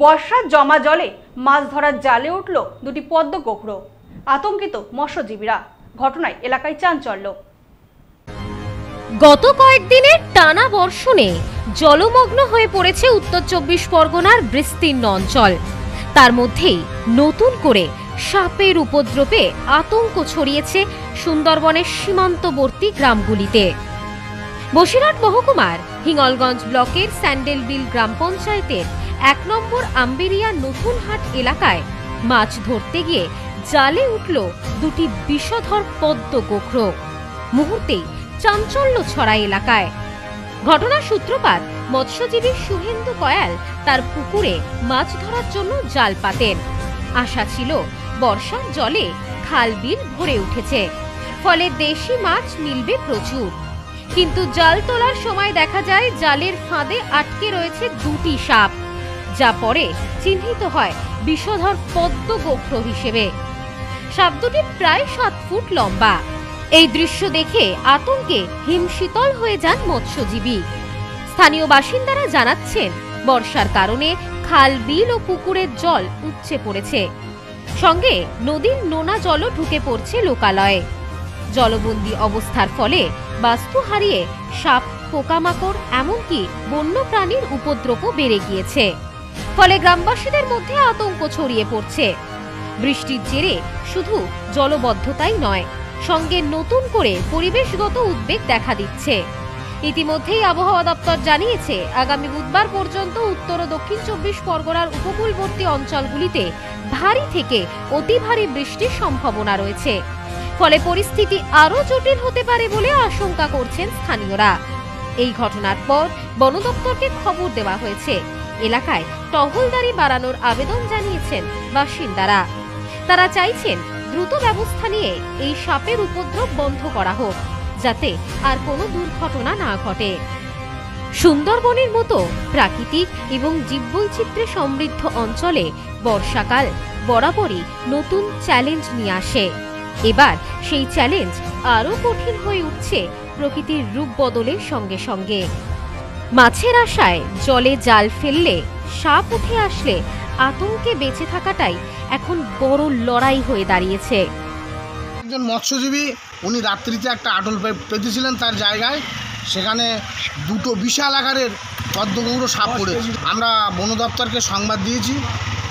বর্ষার জমা জলে মাছ ধরার জালে উঠল দুটি পদ্ম গোখরো। আতঙ্কিত মৎস্যজীবীরা। ঘটনায় এলাকায় চাঞ্চল্য। গত কয়েকদিনের টানা বর্ষণে জলমগ্ন হয়ে পড়েছে উত্তর ২৪ পরগনার বিস্তীর্ণ অঞ্চল। তার মধ্যেই নতুন করে সাপের উপদ্রবে আতঙ্ক ছড়িয়েছে সুন্দরবনের সীমান্তবর্তী গ্রামগুলিতে। বসিরহাট মহকুমার হিঙ্গলগঞ্জ ব্লকের স্যান্ডেলবিল গ্রাম পঞ্চায়েতের ১ নম্বর আম্বেরিয়া নতুনহাট এলাকায় মাছ ধরতে গিয়ে জালে উঠল দুটি বিষধর পদ্ম গোখরো। মুহূর্তেই চাঞ্চল্য ছড়ায় এলাকায়। ঘটনার সূত্রপাত মৎস্যজীবী শুভেন্দু কয়াল তার পুকুরে মাছ ধরার জন্য জাল পাতেন। আশা ছিল বর্ষার জলে খাল বিল ভরে উঠেছে, ফলে দেশি মাছ মিলবে প্রচুর। কিন্তু জাল তোলার সময় দেখা যায় জালের ফাঁদে আটকে রয়েছে দুটি সাপ, যা পরে চিহ্নিত হয় বিষধর পদ্ম গোখরো হিসেবে। সাপ দুটি প্রায় ৭ ফুট লম্বা। এই দৃশ্য দেখে আতঙ্কে হিমশীতল হয়ে যান মৎস্যজীবী। স্থানীয় বাসিন্দারা জানাচ্ছেন, বর্ষার কারণে খাল বিল ও পুকুরের জল উপচে পড়েছে, সঙ্গে নদীর নোনা জলও ঢুকে পড়ছে লোকালয়ে। জলবন্দী অবস্থার ফলে বাস্তু হারিয়ে সাপ, পোকামাকড় এমনকি বন্য প্রাণীর উপদ্রবও বেড়ে গিয়েছে। ফলে গ্রামবাসীদের মধ্যে আতঙ্ক ছড়িয়ে পড়ছে। বৃষ্টির জেরে শুধু জলবদ্ধতাই নয়, সঙ্গে নতুন করে পরিবেশগত উদ্বেগ দেখা দিচ্ছে। ইতিমধ্যেই আবহাওয়া দপ্তর জানিয়েছে, আগামী বুধবার পর্যন্ত উত্তর ও দক্ষিণ ২৪ পরগনার উপকূলবর্তী অঞ্চলগুলিতে ভারী থেকে অতি ভারী বৃষ্টির সম্ভাবনা রয়েছে। ফলে পরিস্থিতি আরও জটিল হতে পারে বলে আশঙ্কা করছেন স্থানীয়রা। এই ঘটনার পর বন দপ্তরকে খবর দেওয়া হয়েছে। এলাকায় টহলদারি বাড়ানোর আবেদন জানিয়েছেন বাসিন্দারা। তারা চাইছেন দ্রুত ব্যবস্থা নিয়ে এই সাপের উপদ্রব বন্ধ করা হোক, যাতে আর কোনো দুর্ঘটনা না ঘটে। সুন্দরবনের মতো প্রাকৃতিক এবং জীববৈচিত্র্যে সমৃদ্ধ অঞ্চলে বর্ষাকাল বরাবরই নতুন চ্যালেঞ্জ নিয়ে আসে। এবার সেই চ্যালেঞ্জ আরও কঠিন হয়ে উঠছে প্রকৃতির রূপ বদলের সঙ্গে সঙ্গে। মাছের আশায় জলে জাল ফেললে সাপ উঠে আসলে আতঙ্কে বেঁচে থাকাটাই এখন বড় লড়াই হয়ে দাঁড়িয়েছে। একজন মৎস্যজীবী, উনি রাত্রিতে একটা আটল পেতেছিলেন তার জায়গায়, সেখানে দুটো বিশাল আকারের পদ্মগৌড় সাপ পড়েছে। আমরা বন দপ্তরকে সংবাদ দিয়েছি।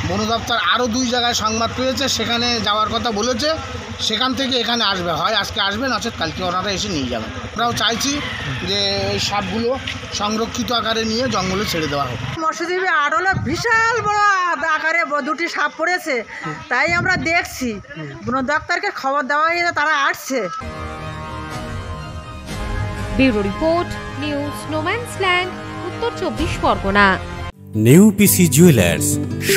বন দপ্তর আরও 2 জায়গায় সংবাদ পেয়েছে, সেখানে যাওয়ার কথা বলেছে। সেখান থেকে এখানে আসবে, হয় আজকে আসবে, নচেত কালকে ওনারা এসে নিয়ে যাবেন। আমরাও চাইছি যে এই সাপগুলো সংরক্ষিত আকারে নিয়ে জঙ্গলে ছেড়ে দেওয়া হোক। মৎস্যজীবী আড়লে বিশাল বড় আকারে দুটি সাপ পড়েছে, তাই আমরা দেখছি। বন দপ্তরকে খবর দেওয়া হয়েছে, তারা আসছে। ব্যুরো রিপোর্ট, নিউজ নোম্যান্সল্যান্ড, উত্তর ২৪ পরগনা। নেউপিসি জুয়েলার্স,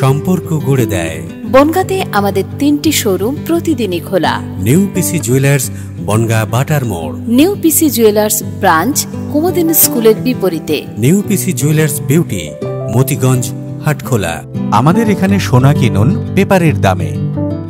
সম্পর্ক গড়ে দেয়। বনগাঁতে আমাদের 3টি শোরুম প্রতিদিনই খোলা। নেউপিসি জুয়েলার্স, বনগাঁ বাটার মোড়। নেউপিসি জুয়েলার্স ব্রাঞ্চ, কুমুদিনী স্কুলের বিপরীতে। নেউপিসি জুয়েলার্স বিউটি, মতিগঞ্জ, হাটখোলা। আমাদের এখানে সোনা কিনুন পেপারের দামে।